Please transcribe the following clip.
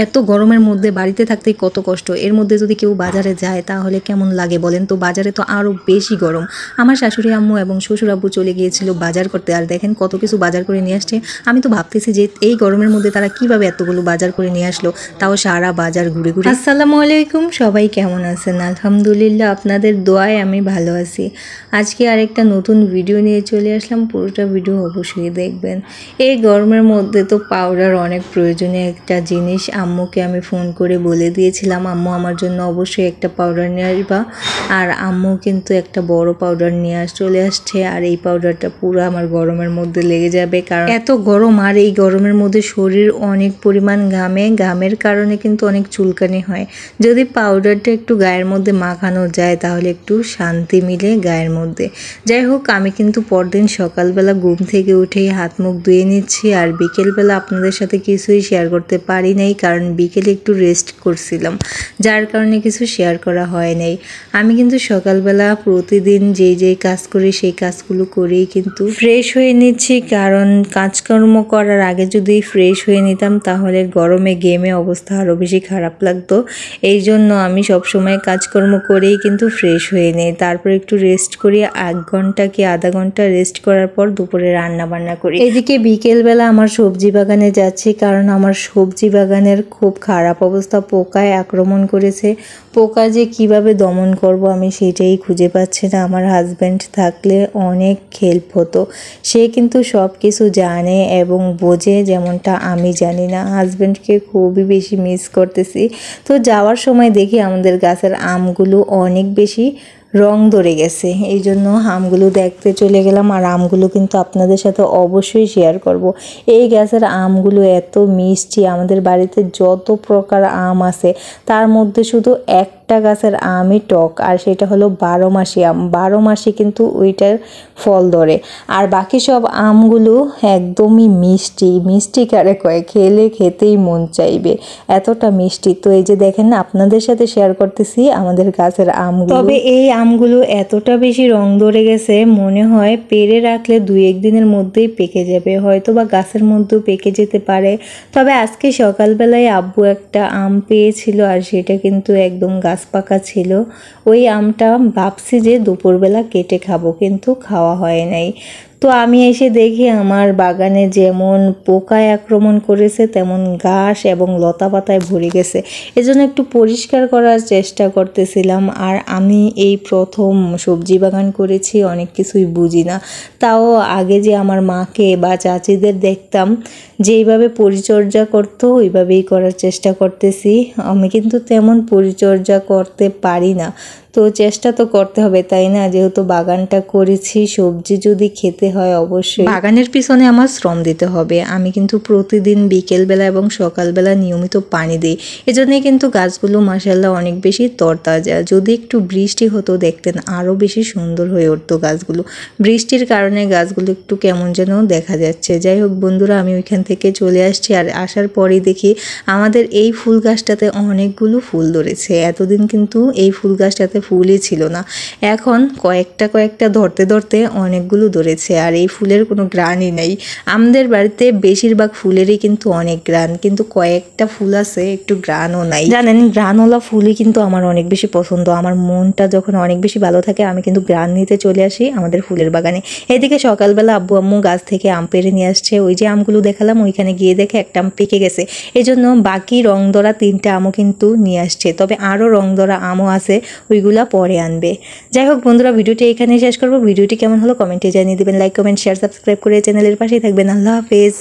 এত গরমের মধ্যে বাড়িতে থাকতেই কত কষ্ট, এর মধ্যে যদি কেউ বাজারে যায় তাহলে কেমন লাগে বলেন তো। বাজারে তো আরও বেশি গরম। আমার শাশুড়ি আম্মু এবং শ্বশুর আব্বু চলে গিয়েছিল বাজার করতে, আর দেখেন কত কিছু বাজার করে নিয়ে আসছে। আমি তো ভাবতেছি যে এই গরমের মধ্যে তারা কিভাবে এতগুলো বাজার করে নিয়ে আসলো, তাও সারা বাজার ঘুরে ঘুরে। আসসালামু আলাইকুম, সবাই কেমন আছেন? আলহামদুলিল্লাহ, আপনাদের দোয়ায় আমি ভালো আছি। আজকে আরেকটা নতুন ভিডিও নিয়ে চলে আসলাম, পুরোটা ভিডিও অবশ্যই দেখবেন। এই গরমের মধ্যে তো পাউডার অনেক প্রয়োজনীয় একটা জিনিস। আম্মুকে আমি ফোন করে বলে দিয়েছিলাম, আম্মু আমার জন্য অবশ্যই একটা পাউডার নিয়ে আসবা। আর আম্মু কিন্তু একটা বড় পাউডার নিয়ে চলে আসছে, আর এই পাউডারটা পুরো আমার গরমের মধ্যে লেগে যাবে, কারণ এত গরম। আর এই গরমের মধ্যে শরীর অনেক পরিমাণ ঘামের কারণে কিন্তু অনেক চুলকানি হয়। যদি পাউডারটা একটু গায়ের মধ্যে মাখানো যায় তাহলে একটু শান্তি মিলে গায়ের মধ্যে। যাই হোক, আমি কিন্তু পরদিন সকালবেলা ঘুম থেকে উঠেই হাত মুখ ধুয়ে নিচ্ছি। আর বিকেলবেলা আপনাদের সাথে কিছুই শেয়ার করতে পারি নাই, কারণ বিকেলে একটু রেস্ট করছিলাম, যার কারণে কিছু শেয়ার করা হয় নাই। আমি কিন্তু সকালবেলা প্রতিদিন যেই কাজ করি সেই কাজগুলো করেই কিন্তু ফ্রেশ হয়ে নিচ্ছি, কারণ কাজকর্ম করার আগে যদি ফ্রেশ হয়ে নিতাম তাহলে গরমে গেমে অবস্থা আরও বেশি খারাপ লাগতো। এই জন্য আমি সবসময় কাজকর্ম করেই কিন্তু ফ্রেশ হয়ে নিই, তারপর একটু রেস্ট করি। 1 ঘন্টা কি আধা ঘন্টা রেস্ট করার পর দুপুরে রান্না বান্না করি। এদিকে বিকেলবেলা আমার সবজি বাগানে যাচ্ছি, কারণ আমার সবজি বাগানের খুব খারাপ অবস্থা, পোকায় আক্রমণ করেছে। পোকা যে কিভাবে দমন করব আমি সেটাই খুঁজে পাচ্ছি না। আমার হাজব্যান্ড থাকলে অনেক হেল্প হতো, সে কিন্তু সব কিছু জানে এবং বোঝে, যেমনটা আমি জানি না। হাজব্যান্ডকে খুবই বেশি মিস করতেছি। তো যাওয়ার সময় দেখি আমাদের গাছের আমগুলো অনেক বেশি রং ধরে গেছে, এই জন্য আমগুলো দেখতে চলে গেলাম। আর আমগুলো কিন্তু আপনাদের সাথে অবশ্যই শেয়ার করব। এই গাছের আমগুলো এত মিষ্টি, আমাদের বাড়িতে যত প্রকার আম আছে তার মধ্যে শুধু একটা গাছের আমই টক, আর সেটা হলো 12 মাসি আম। 12 মাসে কিন্তু ওইটার ফল ধরে, আর বাকি সব আমগুলো একদমই মিষ্টি কারে কয়, খেতেই মন চাইবে, এতটা মিষ্টি। তো এই যে দেখেন না, আপনাদের সাথে শেয়ার করতেছি আমাদের গাছের আমগুলো। তবে এই আমগুলো এতটা বেশি রং ধরে গেছে, মনে হয় পেরে রাখলে 2-1 দিনের মধ্যেই পেকে যাবে, হয়তো বা গাছের মধ্যেও পেকে যেতে পারে। তবে আজকে সকালবেলায় আব্বু একটা আম পেয়েছিল, আর সেটা কিন্তু একদম গাছ পাকা ছিল। ওই আমটা ভাবছি যে দুপুরবেলা কেটে খাবো, কিন্তু খাওয়া হয় নাই। তো আমি এসে দেখি আমার বাগানে যেমন পোকায় আক্রমণ করেছে তেমন ঘাস এবং লতা পাতায় ভরে গেছে। এজন্য একটু পরিষ্কার করার চেষ্টা করতেছিলাম। আর আমি এই প্রথম সবজি বাগান করেছি, অনেক কিছুই বুঝি না। তাও আগে যে আমার মাকে বা চাচিদের দেখতাম যেইভাবে পরিচর্যা করতো ওইভাবেই করার চেষ্টা করতেছি। আমি কিন্তু তেমন পরিচর্যা করতে পারি না, তো চেষ্টা তো করতে হবে, তাই না? যেহেতু বাগানটা করেছি, সবজি যদি খেতে হয় অবশ্যই বাগানের পিছনে আমার শ্রম দিতে হবে। আমি কিন্তু প্রতিদিন বিকেলবেলা এবং সকালবেলা নিয়মিত পানি দিই, এজন্যই কিন্তু গাছগুলো মাশাআল্লাহ অনেক বেশি তরতাজা। যদি একটু বৃষ্টি হতো দেখতেন আরও বেশি সুন্দর হয়ে উঠতো গাছগুলো। বৃষ্টির কারণে গাছগুলো একটু কেমন যেন দেখা যাচ্ছে। যাই হোক বন্ধুরা, আমি ওইখান থেকে চলে আসছি, আর আসার পরেই দেখি আমাদের এই ফুল গাছটাতে অনেকগুলো ফুল ধরেছে। এতদিন কিন্তু এই ফুল গাছটাতে ফুলই ছিল না, এখন কয়েকটা ধরতে অনেকগুলো ধরেছে। আর এই ফুলের কোনো গ্রানই নেই। আমাদের বাড়িতে বেশিরভাগ ফুলেরই কিন্তু অনেক গ্রান, কিন্তু কয়েকটা ফুল আছে একটু গ্রানও নাই। জানেন, গ্রানওয়ালা ফুলই কিন্তু আমার অনেক বেশি পছন্দ। আমার মনটা যখন অনেক বেশি ভালো থাকে আমি কিন্তু গ্রান নিতে চলে আসি আমাদের ফুলের বাগানে। এদিকে সকালবেলা আব্বু আম্মু গাছ থেকে আম পেড়ে নিয়ে আসছে। ওই যে আমগুলো দেখালাম, ওইখানে গিয়ে দেখে একটা আম পেকে গেছে, এজন্য বাকি রং ধরা 3টা আমও কিন্তু নিয়ে আসছে। তবে আরও রং ধরা আমও আছে, ওইগুলা পরে আনবে। যাই হোক বন্ধুরা, ভিডিওটি এখানে শেষ করবো। ভিডিওটি কেমন হলো কমেন্টে জানিয়ে দিবেন। লাইক কমেন্ট শেয়ার সাবস্ক্রাইব করে চ্যানেলের পাশেই থাকবেন। আল্লাহ হাফেজ।